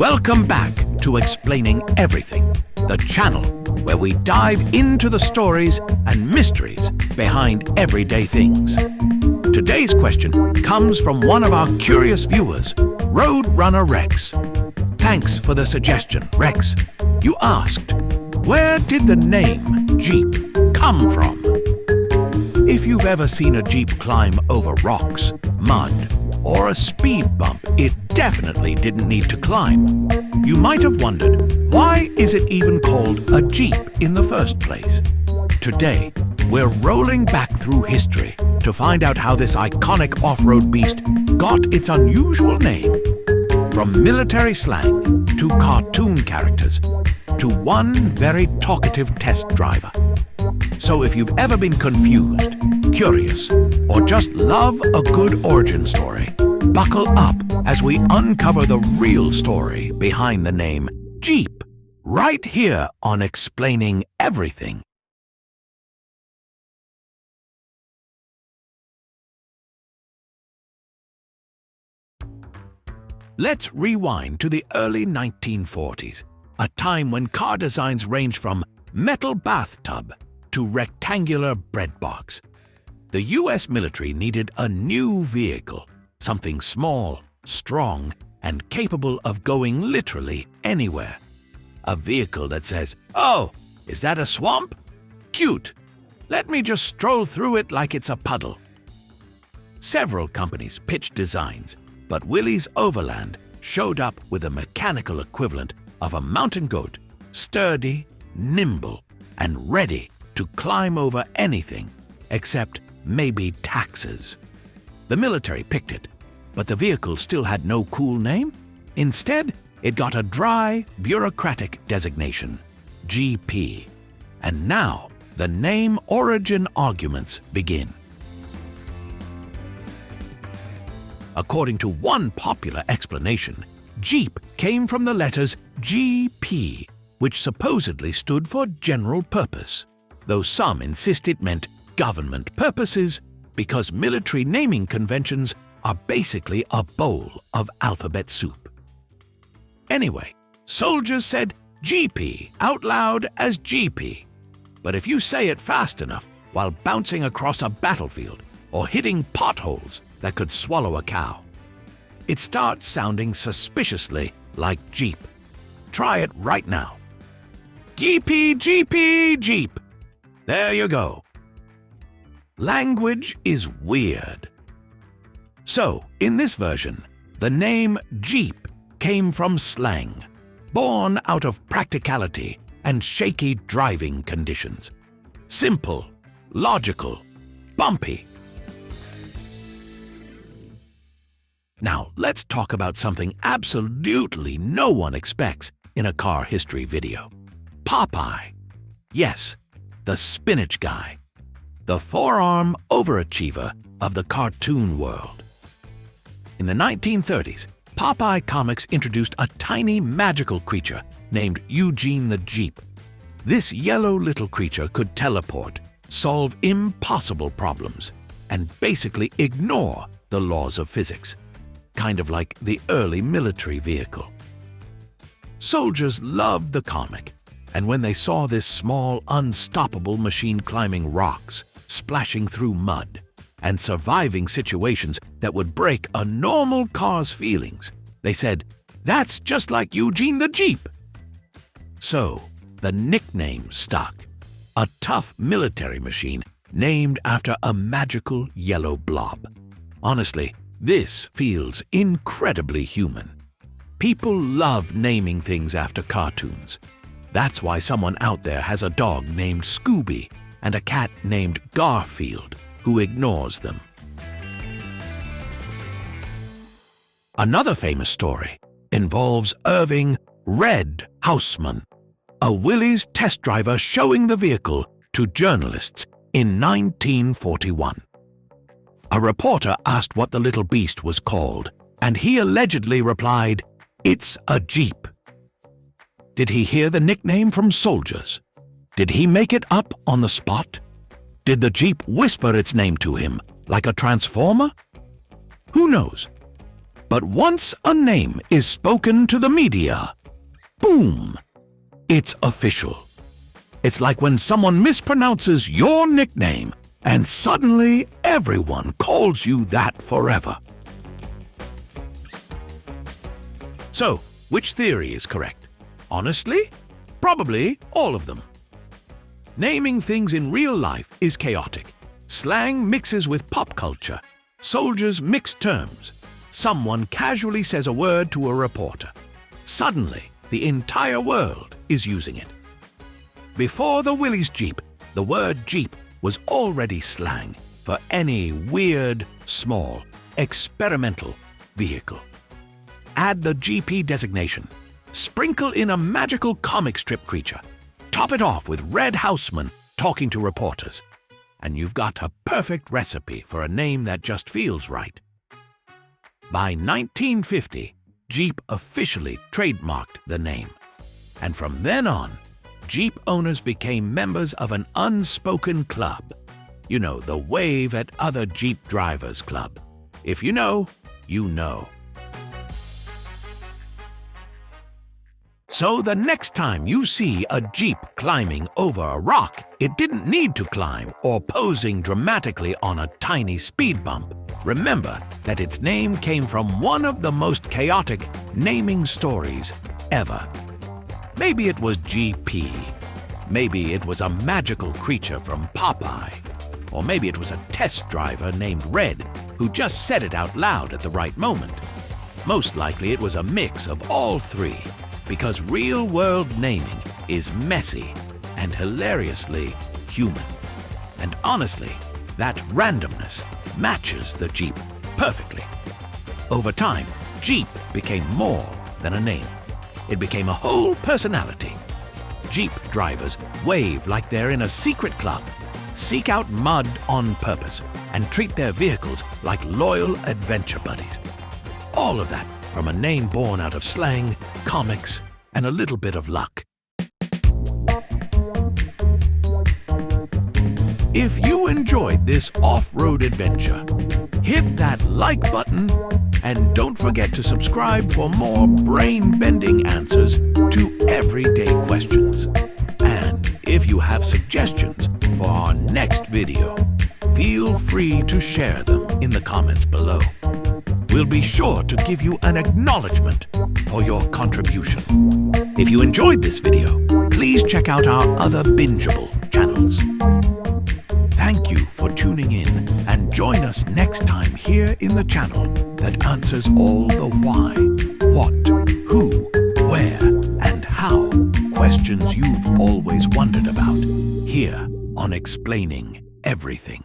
Welcome back to Explaining Everything, the channel where we dive into the stories and mysteries behind everyday things. Today's question comes from one of our curious viewers, Roadrunner Rex. Thanks for the suggestion, Rex. You asked, where did the name Jeep come from? If you've ever seen a Jeep climb over rocks, mud, or a speed bump it definitely didn't need to climb, you might have wondered, why is it even called a Jeep in the first place? Today, we're rolling back through history to find out how this iconic off-road beast got its unusual name. From military slang to cartoon characters to one very talkative test driver. So if you've ever been confused, curious, or just love a good origin story, buckle up as we uncover the real story behind the name Jeep, right here on Explaining Everything. Let's rewind to the early 1940s, a time when car designs ranged from metal bathtub to rectangular bread box. The US military needed a new vehicle, something small, strong, and capable of going literally anywhere. A vehicle that says, "Oh, is that a swamp? Cute. Let me just stroll through it like it's a puddle." Several companies pitched designs, but Willys Overland showed up with a mechanical equivalent of a mountain goat, sturdy, nimble, and ready to climb over anything except maybe taxes. The military picked it, but the vehicle still had no cool name. Instead, it got a dry, bureaucratic designation, GP. And now, the name origin arguments begin. According to one popular explanation, Jeep came from the letters GP, which supposedly stood for general purpose, though some insist it meant government purposes because military naming conventions are basically a bowl of alphabet soup. Anyway, soldiers said GP out loud as GP, but if you say it fast enough while bouncing across a battlefield or hitting potholes that could swallow a cow, it starts sounding suspiciously like Jeep. Try it right now. GP, GP, Jeep. There you go. Language is weird. So, in this version, the name Jeep came from slang, born out of practicality and shaky driving conditions. Simple, logical, bumpy. Now, let's talk about something absolutely no one expects in a car history video. Popeye. Yes, the spinach guy. The four-arm overachiever of the cartoon world. In the 1930s, Popeye Comics introduced a tiny magical creature named Eugene the Jeep. This yellow little creature could teleport, solve impossible problems, and basically ignore the laws of physics. Kind of like the early military vehicle. Soldiers loved the comic, and when they saw this small, unstoppable machine climbing rocks, splashing through mud, and surviving situations that would break a normal car's feelings, they said, "That's just like Eugene the Jeep." So, the nickname stuck. A tough military machine named after a magical yellow blob. Honestly, this feels incredibly human. People love naming things after cartoons. That's why someone out there has a dog named Scooby and a cat named Garfield who ignores them. Another famous story involves Irving "Red" Houseman, a Willys test driver showing the vehicle to journalists in 1941. A reporter asked what the little beast was called, and he allegedly replied, "It's a Jeep." Did he hear the nickname from soldiers? Did he make it up on the spot? Did the Jeep whisper its name to him, like a transformer? Who knows? But once a name is spoken to the media, boom, it's official. It's like when someone mispronounces your nickname and suddenly everyone calls you that forever. So, which theory is correct? Honestly, probably all of them. Naming things in real life is chaotic. Slang mixes with pop culture. Soldiers mix terms. Someone casually says a word to a reporter. Suddenly, the entire world is using it. Before the Willys Jeep, the word Jeep was already slang for any weird, small, experimental vehicle. Add the GP designation. Sprinkle in a magical comic strip creature. Top it off with Red Houseman talking to reporters. And you've got a perfect recipe for a name that just feels right. By 1950, Jeep officially trademarked the name. And from then on, Jeep owners became members of an unspoken club. You know, the Wave at Other Jeep Drivers Club. If you know, you know. So the next time you see a Jeep climbing over a rock it didn't need to climb or posing dramatically on a tiny speed bump, remember that its name came from one of the most chaotic naming stories ever. Maybe it was GP. Maybe it was a magical creature from Popeye. Or maybe it was a test driver named Red who just said it out loud at the right moment. Most likely it was a mix of all three, because real-world naming is messy and hilariously human. And honestly, that randomness matches the Jeep perfectly. Over time, Jeep became more than a name. It became a whole personality. Jeep drivers wave like they're in a secret club, seek out mud on purpose, and treat their vehicles like loyal adventure buddies. All of that from a name born out of slang, comics, and a little bit of luck. If you enjoyed this off-road adventure, hit that like button and don't forget to subscribe for more brain-bending answers to everyday questions. And if you have suggestions for our next video, feel free to share them in the comments below. We'll be sure to give you an acknowledgement for your contribution. If you enjoyed this video, please check out our other bingeable channels. Thank you for tuning in and join us next time here in the channel that answers all the why, what, who, where, and how questions you've always wondered about here on Explaining Everything.